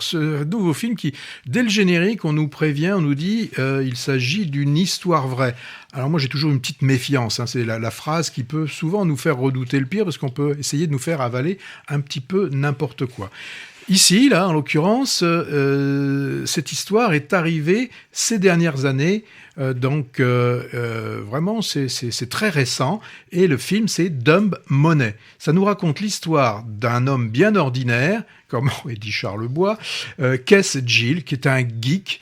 Ce nouveau film qui, dès le générique, on nous prévient, on nous dit il s'agit d'une histoire vraie. Alors moi j'ai toujours une petite méfiance, hein, c'est la phrase qui peut souvent nous faire redouter le pire parce qu'on peut essayer de nous faire avaler un petit peu n'importe quoi. Ici, là, en l'occurrence, cette histoire est arrivée ces dernières années, donc vraiment c'est très récent, et le film c'est Dumb Money. Ça nous raconte l'histoire d'un homme bien ordinaire, comme aurait dit Charles Bois, qu'est Jill, qui est un geek,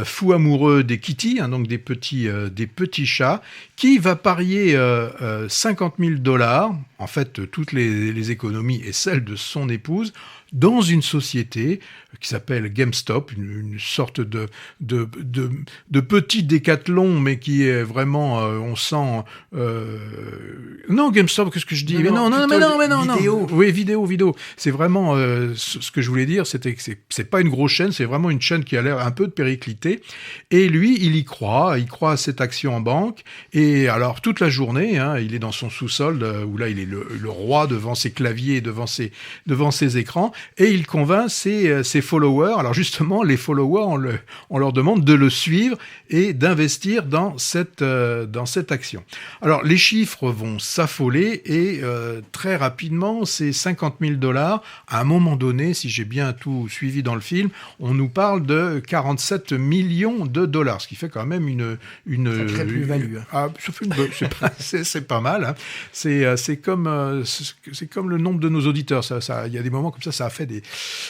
fou amoureux des kitties, hein, donc des petits chats, qui va parier 50 000 $, en fait toutes les économies et celles de son épouse, dans une société qui s'appelle GameStop, une sorte de petit décathlon, mais qui est vraiment, on sent... Non, GameStop, qu'est-ce que je dis? Non, mais non. Vidéo. Oui, vidéo. C'est vraiment... ce que je voulais dire, c'était que c'est pas une grosse chaîne, c'est vraiment une chaîne qui a l'air un peu de péricliter. Et lui, il y croit à cette action en banque. Et alors, toute la journée, hein, il est dans son sous-sol, où là, il est le roi devant ses claviers, devant ses écrans, et il convainc ses followers. Alors justement, les followers, on leur demande de le suivre et d'investir dans cette action. Alors les chiffres vont s'affoler et très rapidement, ces 50 000 $, à un moment donné, si j'ai bien tout suivi dans le film, on nous parle de 47 millions de $, ce qui fait quand même une sacrée plus-value. C'est pas mal. Hein. C'est comme le nombre de nos auditeurs. Il y a des moments comme ça a fait des...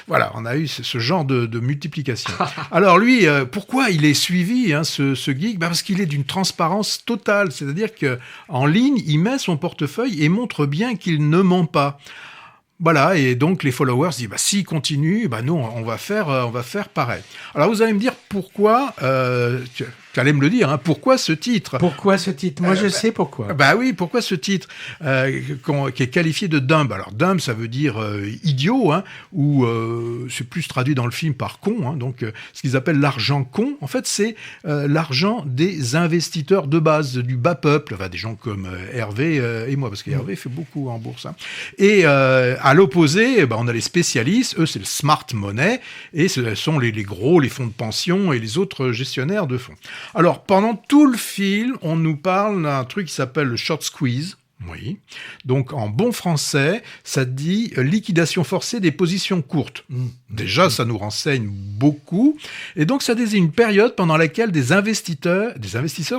Voilà, on a eu ce genre de multiplication. Alors lui, pourquoi il est suivi, hein, ce geek? Parce qu'il est d'une transparence totale, c'est-à-dire qu'en ligne, il met son portefeuille et montre bien qu'il ne ment pas. Voilà, et donc les followers disent, s'il continue, nous, on va faire pareil. Alors vous allez me dire pourquoi, tu allais me le dire, hein, pourquoi ce titre? Pourquoi ce titre? Moi, je sais pourquoi. Oui, pourquoi ce titre qui est qualifié de dumb? Alors, dumb, ça veut dire idiot, hein, ou c'est plus traduit dans le film par con, hein, donc ce qu'ils appellent l'argent con. En fait, c'est l'argent des investisseurs de base, du bas peuple, des gens comme Hervé et moi, parce qu'Hervé fait beaucoup en bourse. Hein. Et à l'opposé, on a les spécialistes, eux, c'est le smart money, et ce sont les gros, les fonds de pension et les autres gestionnaires de fonds. Alors, pendant tout le film, on nous parle d'un truc qui s'appelle le short squeeze. Oui. Donc, en bon français, ça dit liquidation forcée des positions courtes. Déjà, ça nous renseigne beaucoup. Et donc, ça désigne une période pendant laquelle des investisseurs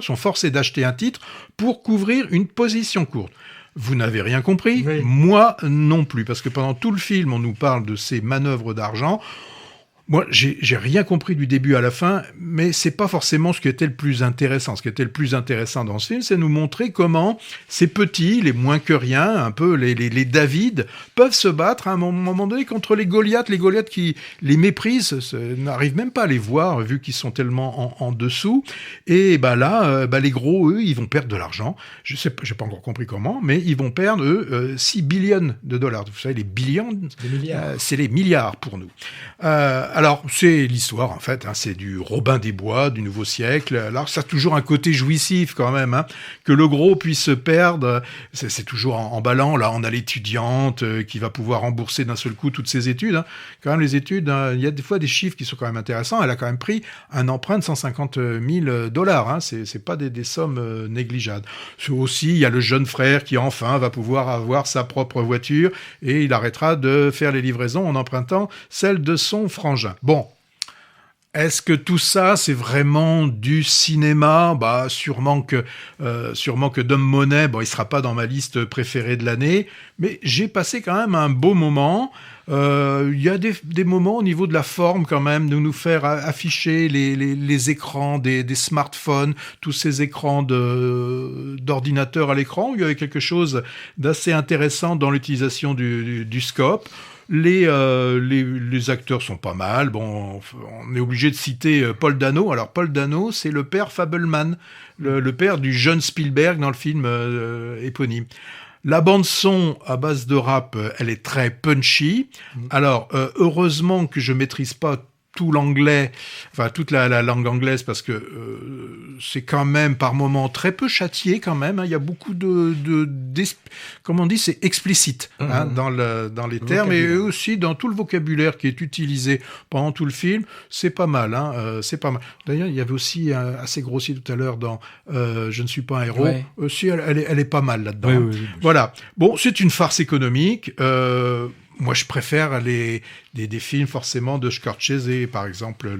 sont forcés d'acheter un titre pour couvrir une position courte. Vous n'avez rien compris? Oui. Moi non plus, parce que pendant tout le film, on nous parle de ces manœuvres d'argent. Moi, j'ai rien compris du début à la fin, mais c'est pas forcément ce qui était le plus intéressant. Ce qui était le plus intéressant dans ce film, c'est nous montrer comment ces petits, les moins que rien, un peu les David, peuvent se battre à un moment donné contre les Goliaths qui les méprisent, n'arrivent même pas à les voir, vu qu'ils sont tellement en dessous. Et là, les gros, eux, ils vont perdre de l'argent. Je sais pas, j'ai pas encore compris comment, mais ils vont perdre, eux, 6 billions de $. Vous savez, les billions, c'est les milliards pour nous. Alors, c'est l'histoire, en fait, hein, c'est du Robin des Bois, du nouveau siècle. Alors, ça a toujours un côté jouissif, quand même, hein, que le gros puisse se perdre. C'est toujours emballant. Là, on a l'étudiante qui va pouvoir rembourser d'un seul coup toutes ses études. Hein. Quand même, les études, hein, il y a des fois des chiffres qui sont quand même intéressants. Elle a quand même pris un emprunt de 150 000 $. Hein. C'est pas des sommes négligeables. Aussi, il y a le jeune frère qui, enfin, va pouvoir avoir sa propre voiture et il arrêtera de faire les livraisons en empruntant celle de son frangin. Bon, est-ce que tout ça, c'est vraiment du cinéma? Sûrement que Dumb Money, il sera pas dans ma liste préférée de l'année, mais j'ai passé quand même un beau moment. Il y a des moments au niveau de la forme quand même, de nous faire afficher les écrans des smartphones, tous ces écrans d'ordinateur à l'écran, où il y avait quelque chose d'assez intéressant dans l'utilisation du scope. Les acteurs sont pas mal. Bon, on est obligé de citer Paul Dano. Alors, Paul Dano, c'est le père Fabelman, le père du jeune Spielberg dans le film éponyme. La bande-son à base de rap, elle est très punchy. Alors, heureusement que je maîtrise pas tout l'anglais, enfin toute la langue anglaise, parce que c'est quand même par moments très peu châtié quand même. Hein. Il y a beaucoup comment on dit, c'est explicite hein, dans les termes, et aussi dans tout le vocabulaire qui est utilisé pendant tout le film. C'est pas mal. Hein, c'est pas mal. D'ailleurs, il y avait aussi assez grossi tout à l'heure dans Je ne suis pas un héros. Ouais. Aussi, elle est pas mal là-dedans. Oui, oui. Voilà. Bon, c'est une farce économique. Moi, je préfère des films forcément de Scorsese, par exemple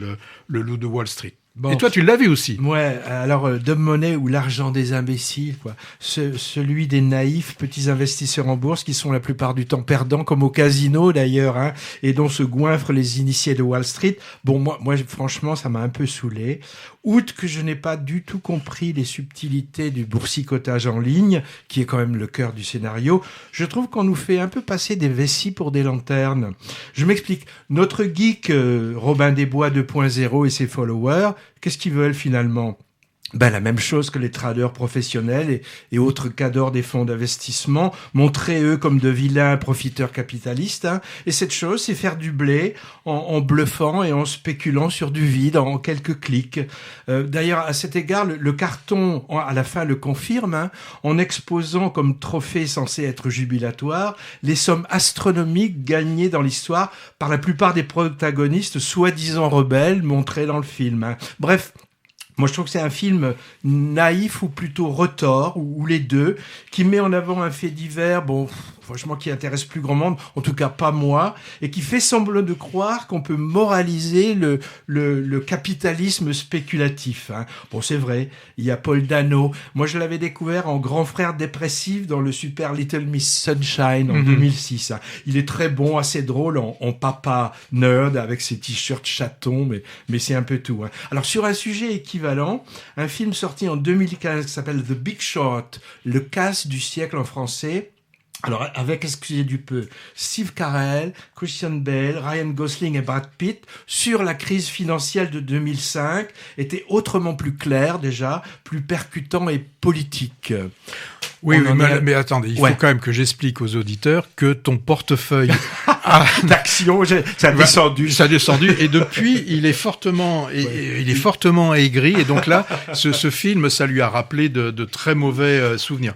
le Loup de Wall Street. Bon. Et toi, tu l'as vu aussi. Ouais, alors Dumb Money ou l'argent des imbéciles, quoi. Celui des naïfs petits investisseurs en bourse qui sont la plupart du temps perdants, comme au casino d'ailleurs, hein, et dont se goinfrent les initiés de Wall Street. Bon, moi franchement, ça m'a un peu saoulé. Outre que je n'ai pas du tout compris les subtilités du boursicotage en ligne, qui est quand même le cœur du scénario, je trouve qu'on nous fait un peu passer des vessies pour des lanternes. Je m'explique. Notre geek Robin des Bois 2.0 et ses followers, qu'est-ce qu'ils veulent finalement ? Ben, la même chose que les traders professionnels et autres cadors des fonds d'investissement, montrer eux comme de vilains profiteurs capitalistes. Hein. Et cette chose, c'est faire du blé en bluffant et en spéculant sur du vide en quelques clics. D'ailleurs, à cet égard, le carton, à la fin, le confirme, hein, en exposant comme trophée censé être jubilatoire les sommes astronomiques gagnées dans l'histoire par la plupart des protagonistes soi-disant rebelles montrés dans le film. Hein. Bref, moi, je trouve que c'est un film naïf ou plutôt retors, ou les deux, qui met en avant un fait divers, bon, franchement, qui intéresse plus grand monde, en tout cas pas moi, et qui fait semblant de croire qu'on peut moraliser le capitalisme spéculatif. Hein. Bon, c'est vrai, il y a Paul Dano. Moi, je l'avais découvert en grand frère dépressif dans le super Little Miss Sunshine en 2006. Hein. Il est très bon, assez drôle, en papa nerd, avec ses t-shirts chatons, mais c'est un peu tout. Hein. Alors, sur un sujet équivalent, un film sorti en 2015 qui s'appelle The Big Short, le casse du siècle en français. Alors, avec, excusez du peu, Steve Carell, Christian Bale, Ryan Gosling et Brad Pitt, sur la crise financière de 2005, était autrement plus clair déjà, plus percutant et politique. Oui, mais attendez, il faut quand même que j'explique aux auditeurs que ton portefeuille d'action, ça a descendu. Ça a descendu, et depuis, il est fortement aigri, et donc là, ce film, ça lui a rappelé de très mauvais souvenirs.